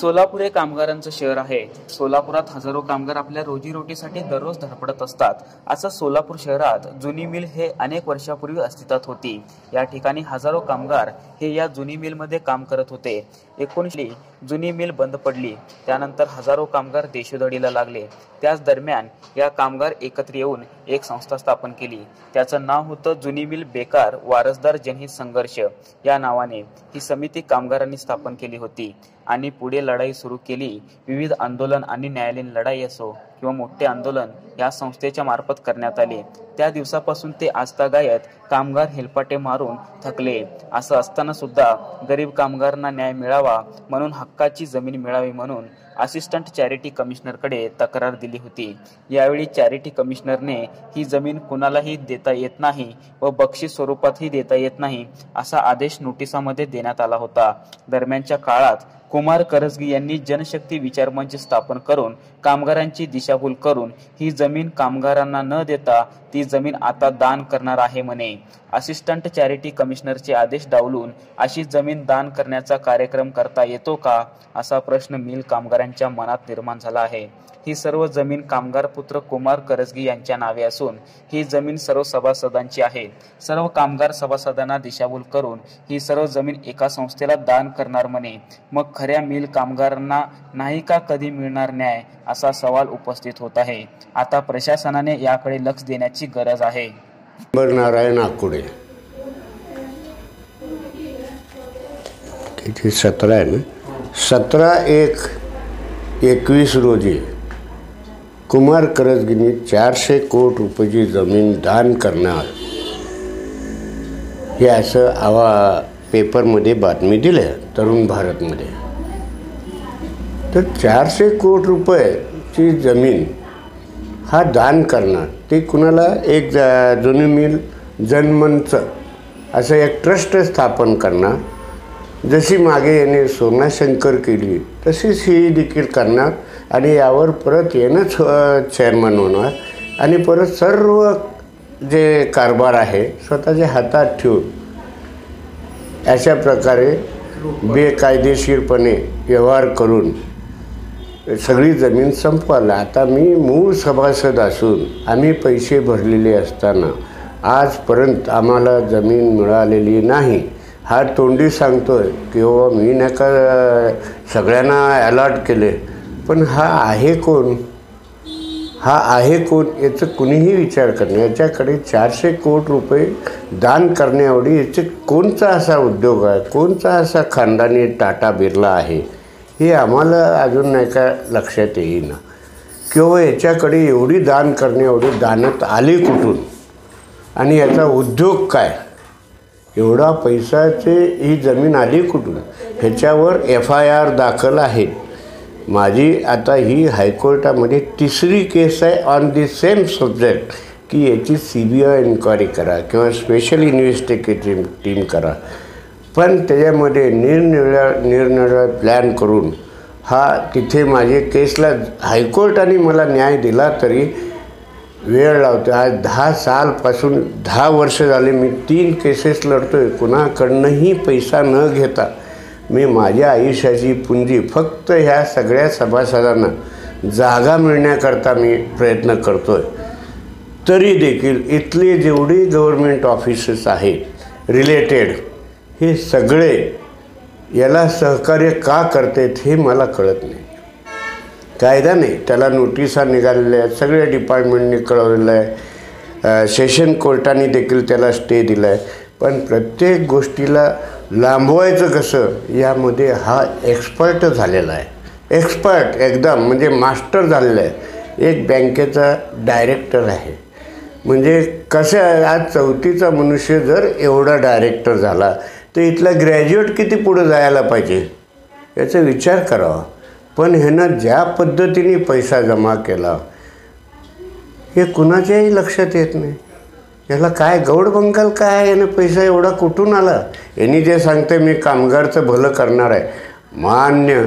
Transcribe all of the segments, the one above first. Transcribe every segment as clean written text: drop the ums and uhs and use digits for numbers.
सोलापूर हे कामगारांचं शहर आहे. सोलापुरात हजारो कामगार आपल्या रोजीरोटीसाठी दररोज धडपडत असतात. असं सोलापूर शहरात जुनी मिल हे अनेक वर्षापूर्वी अस्तित्वात होती. या ठिकाणी हजारो कामगार हे या जुनी मिलमध्ये काम करत होते. 19 जुनी मिल बंद पडली. त्यानंतर हजारो कामगार देशोधडीला लागले. त्याच दरम्यान या कामगार एकत्र येऊन एक संस्था स्थापन केली. त्याचं नाव होतं जुनी मिल बेकार वारसदार जनहित संघर्ष. या नावाने ही समिती कामगारांनी स्थापन केली होती आणि पुढे लढाई सुरू केली. विविध आंदोलन आणि न्यायालयीन लढाई असो किंवा मोठे आंदोलन या संस्थेच्या मार्फत करण्यात आले. त्या दिवसापासून ते आजतागायत कामगार हेलपाटे मारून थकले. असं असताना सुद्धा गरीब कामगारांना न्याय मिळावा म्हणून हक्काची जमीन मिळावी म्हणून असिस्टंट चॅरिटी कमिशनरकडे तक्रार दिली होती. यावेळी चॅरिटी कमिशनरने ही जमीन कुणालाही देता येत नाही व बक्षीस स्वरूपातही देता येत नाही असा आदेश नोटिसामध्ये देण्यात आला होता. दरम्यानच्या काळात कुमार करजगी यांनी जनशक्ती विचारमंच स्थापन करून कामगारांची दिशाभूल करून ही जमीन कामगारांना न देता ती जमीन आता दान करणार आहे म्हणे. असिस्टंट चॅरिटी कमिशनरचे आदेश डावलून अशी जमीन दान करण्याचा कार्यक्रम करता येतो का असा प्रश्न मिल कामगारांच्या मनात निर्माण झाला आहे. ही सर्व जमीन कामगार पुत्र कुमार करजगी यांच्या नावे असून ही जमीन सर्व सभासदांची आहे. सर्व कामगार सभासदांना दिशाभूल करून ही सर्व जमीन एका संस्थेला दान करणार म्हणे. मग खऱ्या मिल कामगारांना नाही का कधी मिळणार न्याय असा सवाल उपस्थित होत आहे. आता प्रशासनाने याकडे लक्ष देण्याची गरज आहे. नारायण आकुडे किती 17 आहे ना 17/1/21 रोजी कुमार करजगीने 400 कोटी रुपयाची जमीन दान करणार हे असं पेपरमध्ये बातमी दिली तरुण भारतमध्ये. तर 400 कोटी रुपयाची जमीन हा दान करणार ते कुणाला एक जुनी मिल जनमंच असं एक ट्रस्ट स्थापन करणार. जशी मागे याने सोनाशंकर केली तशीच ही देखील करणार आणि यावर परत येणंच चेअरमन होणार आणि परत सर्व जे कारभार आहे स्वतःच्या हातात ठेवून अशा प्रकारे बेकायदेशीरपणे व्यवहार करून सगळी जमीन संपवायला. आता मी मूळ सभासद असून आम्ही पैसे भरलेले असताना आजपर्यंत आम्हाला जमीन मिळालेली नाही. हा तोंडी सांगतोय की हो मी नाही का सगळ्यांना अलॉट केले, पण हा आहे कोण याचं कुणीही विचार करणे. याच्याकडे 400 कोटी रुपये दान करण्याएवढी याचे कोणचा असा उद्योग आहे, कोणचा असा खानदानी टाटा बिर्ला आहे हे आम्हाला अजून नाही का लक्षात येईना. किंवा याच्याकडे एवढी दान करण्याएवढी दानत आली कुठून आणि याचा उद्योग काय, एवढा पैसाचे ही जमीन आली कुठून. ह्याच्यावर FIR दाखल आहे माझी. आता ही हायकोर्टामध्ये 3री केस आहे ऑन दी सेम सब्जेक्ट की याची CBI इन्क्वायरी करा किंवा स्पेशल इन्व्हेस्टिगेटिव्ह टीम करा. पण त्याच्यामध्ये निरनिराळे प्लॅन करून हा तिथे माझे केसला हायकोर्टाने मला न्याय दिला तरी वेळ लावतो. आज 10 सालपासून 10 वर्ष झाले मी 3 केसेस लढतोय. कुणाकडनंही पैसा न घेता मी माझ्या आयुष्याची पुंजी फक्त ह्या सगळ्या सभासदांना जागा मिळण्याकरता मी प्रयत्न करतोय. तरी देखील इथले जेवढे गव्हर्मेंट ऑफिसेस आहेत रिलेटेड हे सगळे याला सहकार्य का करतात हे मला कळत नाही. कायदा नाही, त्याला नोटिसा निघालेल्या आहेत, सगळ्या डिपार्टमेंटने कळवलेलं आहे, सेशन कोर्टाने देखील त्याला स्टे दिला आहे. पण प्रत्येक गोष्टीला लांबवायचं कसं यामध्ये हा एक्सपर्ट झालेला आहे. एक्सपर्ट एकदम म्हणजे मास्टर झालेला आहे. एक बँकेचा डायरेक्टर आहे. म्हणजे कसं आहे, आज 4थीचा मनुष्य जर एवढा डायरेक्टर झाला तर इथला ग्रॅज्युएट किती पुढे जायला पाहिजे याचा विचार करावा. पण ह्यानं ज्या पद्धतीने पैसा जमा केला हे कुणाच्याही लक्षात येत नाही. याला काय गौड बंगाल काय आहे, यानं पैसा एवढा कुठून आला. यांनी जे सांगते मी कामगारचं भलं करणार आहे, मान्य.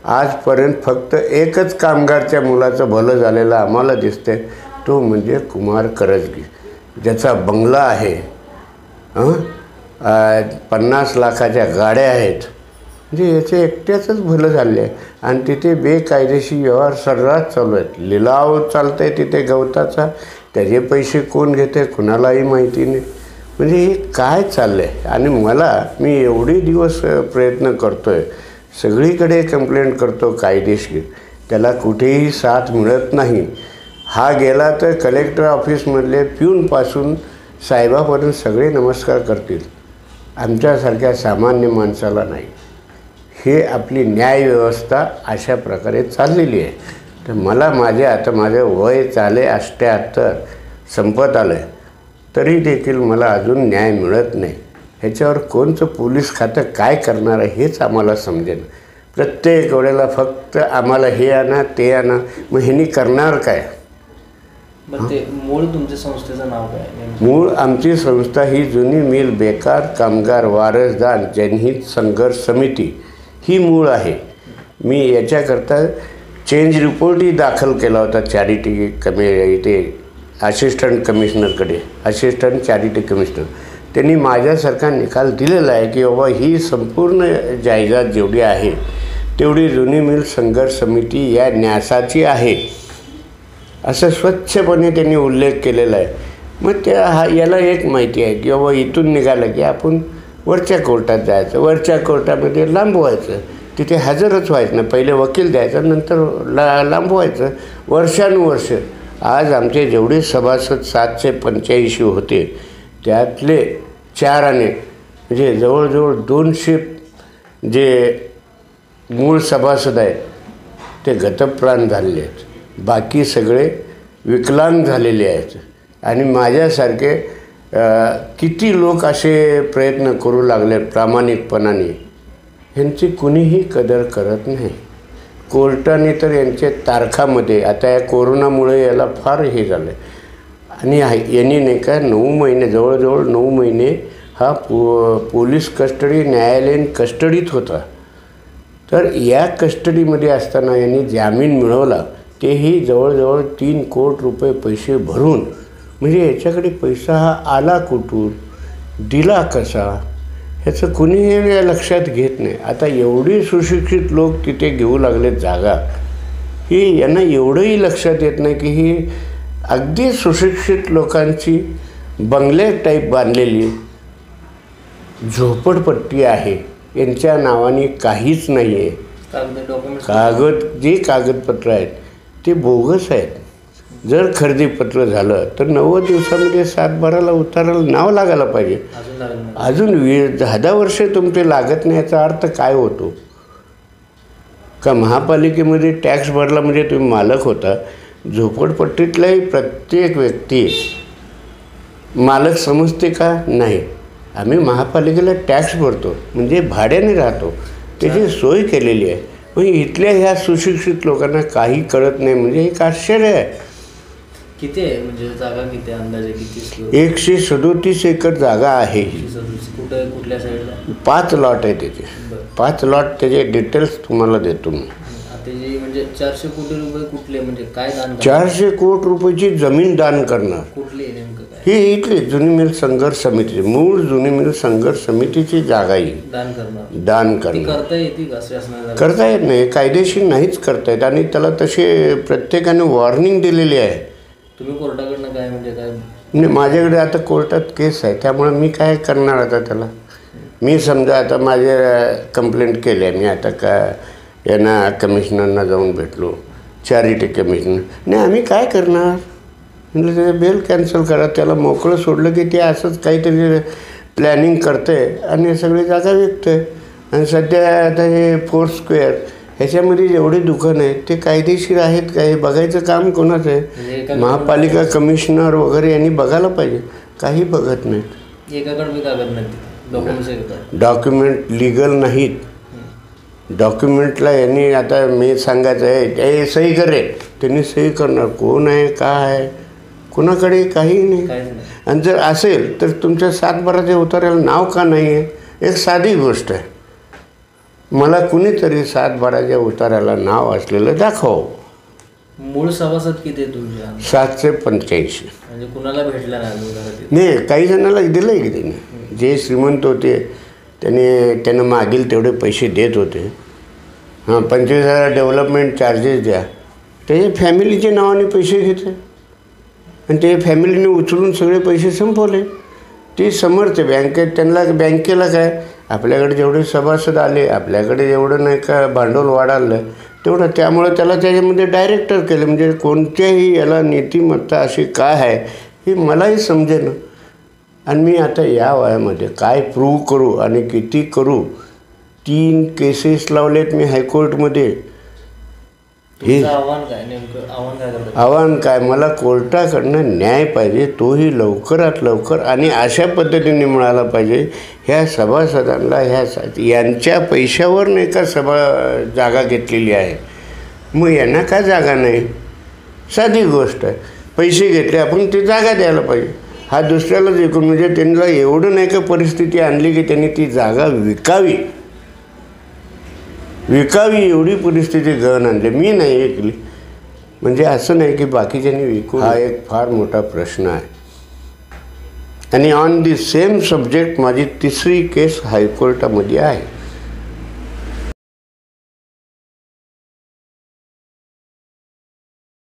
आजपर्यंत फक्त एकच कामगारच्या मुलाचं भलं झालेलं आम्हाला दिसते, तो म्हणजे कुमार करजगी, ज्याचा बंगला आहे, 50 लाखाच्या गाड्या आहेत म्हणजे याचे एकट्याचंच भलं झालं आहे. आणि तिथे बेकायदेशीर व्यवहार सर्रास चालू आहेत. लिलाव चालत आहे तिथे गवताचा, त्याचे पैसे कोण घेते कुणालाही माहिती नाही. म्हणजे हे काय चाललं आहे. आणि मी एवढे दिवस प्रयत्न करतो आहे, सगळीकडे कंप्लेंट करतो कायदेशीर, त्याला कुठेही साथ मिळत नाही. हा गेला तर कलेक्टर ऑफिसमधले प्यूनपासून साहेबापर्यंत सगळे नमस्कार करतील, आमच्यासारख्या सामान्य माणसाला नाही. हे आपली न्यायव्यवस्था अशा प्रकारे चाललेली आहे. तर माझं वय चाले 78 संपत आलं आहे, तरी देखील मला अजून न्याय मिळत नाही. ह्याच्यावर कोणतं पोलीस खातं काय करणार आहे हेच आम्हाला समजेन. प्रत्येक वेळेला फक्त आम्हाला हे आणा ते आणा, मग ह्यांनी करणार काय. ते मूळ तुमच्या संस्थेचं नाव काय? मूळ आमची संस्था ही जुनी मिल बेकार कामगार वारसदार जनहित संघर्ष समिती ही मूळ आहे. मी याच्याकरता चेंज रिपोर्टही दाखल केला होता चॅरिटी इथे असिस्टंट कमिशनरकडे, असिस्टंट चॅरिटी कमिशनर. त्यांनी माझ्यासारखा निकाल दिलेला आहे की बाबा ही संपूर्ण जायदाद जेवढी आहे तेवढी जुनी मिल संघर्ष समिती या न्यासाची आहे, असं स्वच्छपणे त्यांनी उल्लेख केलेला आहे. मग याला एक माहिती आहे की बाबा इथून निघालं की आपण वरच्या कोर्टात जायचं, वरच्या कोर्टामध्ये लांबवायचं, तिथे हजरच व्हायचं नाही, पहिले वकील द्यायचं नंतर लांबवायचं वर्षानुवर्ष. आज आमचे जेवढे सभासद 785 होते त्यातले 4 आणे म्हणजे जवळजवळ 200 जे मूळ सभासद आहेत ते गतप्राण झालेले आहेत, बाकी सगळे विकलांग झालेले आहेत. आणि माझ्यासारखे किती लोक असे प्रयत्न करू लागले प्रामाणिकपणाने, ह्यांची कुणीही कदर करत नाही. कोर्टाने तर यांचे तारखामध्ये आता या कोरोनामुळे याला फार हे झालं आहे. आणि यांनी नाही का 9 महिने जवळजवळ 9 महिने हा पोलीस कस्टडी न्यायालयीन कस्टडीत होता. तर या कस्टडीमध्ये असताना यांनी जामीन मिळवला, तेही जवळजवळ 3 कोटी रुपये पैसे भरून. म्हणजे याच्याकडे पैसा हा आला कुठून, दिला कसा, ह्याचं कुणीही लक्षात घेत नाही. आता एवढी सुशिक्षित लोक तिथे घेऊ लागले जागा, ही यांना एवढंही लक्षात येत नाही की ही अगदी सुशिक्षित लोकांची बंगले टाईप बांधलेली झोपडपट्टी आहे. यांच्या नावाने काहीच नाही आहे. जे कागदपत्र आहेत ते बोगस आहेत. जर खरेदीपत्र झालं तर 90 दिवसामध्ये 7/12ला उताराला नाव लागायला पाहिजे. अजून 10 वर्षे तुमचे लागत नाही, याचा अर्थ काय होतो. का महापालिकेमध्ये टॅक्स भरला म्हणजे तुम्ही मालक होता, झोपडपट्टीतलाही प्रत्येक व्यक्ती मालक समजते का नाही. आम्ही महापालिकेला टॅक्स भरतो म्हणजे भाड्याने राहतो, त्याची सोय केलेली आहे. पण इथल्या ह्या सुशिक्षित लोकांना काही कळत नाही. म्हणजे एक आश्चर्य आहे. किती आहे म्हणजे जागा किती अंदाजे किती? 137 एकर जागा आहे. कुठल्या साईडला? 5 लॉट आहे त्याचे. 5 लॉट त्याचे डिटेल्स तुम्हाला देतो मी. म्हणजे 400 कोटी रुपये कुठले, म्हणजे काय दान? 400 कोटी रुपयाची जमीन दान करणार. कुठली नेमकं काय? ही इथली जुनी मिल संघर्ष समिती, मूळ जुनी मिल संघर्ष समितीची जागा ही दान करणार. दान करणार. करता येते का शासनाला? करता येत नाही, कायदेशीर नाहीच करता येत. आणि त्याला तसे प्रत्येकाने वॉर्निंग दिलेली आहे. तुम्ही कोर्टाकडनं काय म्हणजे काय? नाही, माझ्याकडे आता कोर्टात केस आहे, त्यामुळे मी काय करणार आता त्याला. मी समजा आता माझे कंप्लेंट केली आहे, मी आता यांना कमिशनरना जाऊन भेटलो, चॅरिटी कमिशनर. नाही, आम्ही काय करणार. म्हणजे ते बेल कॅन्सल करा, त्याला मोकळं सोडलं की ते असंच काहीतरी प्लॅनिंग करतं आहे आणि सगळी जागा विकतं आहे. आणि सध्या आता हे 4 स्क्वेअर ह्याच्यामध्ये जेवढे दुकान आहेत ते कायदेशीर आहेत का हे बघायचं काम कोणाचं आहे. महापालिका कमिशनर वगैरे यांनी बघायला पाहिजे, काही बघत नाहीत. एकाकडे कागद नाही, डॉक्युमेंट लिगल नाहीत. डॉक्युमेंटला यांनी आता मी सांगायचं आहे सही करे, त्यांनी सही करणार. कोण आहे काय आहे कुणाकडे काही नाही. आणि जर असेल तर तुमच्या 7/12च्या उताराला नाव का नाही आहे. एक साधी गोष्ट आहे, मला कुणीतरी 7/12च्या उताराला नाव असलेलं दाखव. मूळ सभासद किती आहे तुमच्या? 785. म्हणजे कुणाला भेटला नाही, काही जणांना दिलं आहे की त्यांनी. जे श्रीमंत होते त्यानं मागील तेवढे पैसे देत होते. 25,000 डेव्हलपमेंट चार्जेस द्या. त्याच्या फॅमिलीच्या नावाने पैसे घेतले आणि ते फॅमिलीने उचलून सगळे पैसे संपवले. ती समर्थ बँकेत. त्यांना बँकेला काय, आपल्याकडे जेवढे सभासद आले, आपल्याकडे जेवढं नाही का भांडवल वाढालं तेवढं, त्यामुळे त्याला त्याच्यामध्ये डायरेक्टर केले. म्हणजे कोणत्याही याला नीतिमत्ता अशी काय आहे हे मलाही समजेना. आणि मी आता या वयामध्ये काय प्रूव्ह करू आणि किती करू. 3 केसेस लावलेत मी हायकोर्टमध्ये. हे आव्हान काय नेमकं, आव्हान काय, मला कोर्टाकडनं न्याय पाहिजे, तोही लवकरात लवकर आणि अशा पद्धतीने मिळाला पाहिजे. ह्या सभासदांना यांच्या पैशावर नाही का जागा घेतलेली आहे, मग यांना का जागा नाही. साधी गोष्ट आहे, पैसे घेतले आपण, ते जागा द्यायला पाहिजे. हा दुसऱ्यालाच विकून, म्हणजे त्यांना एवढं नाही का परिस्थिती आणली की त्यांनी ती जागा विकावी एवढी परिस्थिती गहन आणली. मी नाही विकली म्हणजे असं नाही की बाकीच्यांनी विकू. हा एक फार मोठा प्रश्न आहे. आणि ऑन दी सेम सब्जेक्ट माझी 3री केस हायकोर्टामध्ये आहे.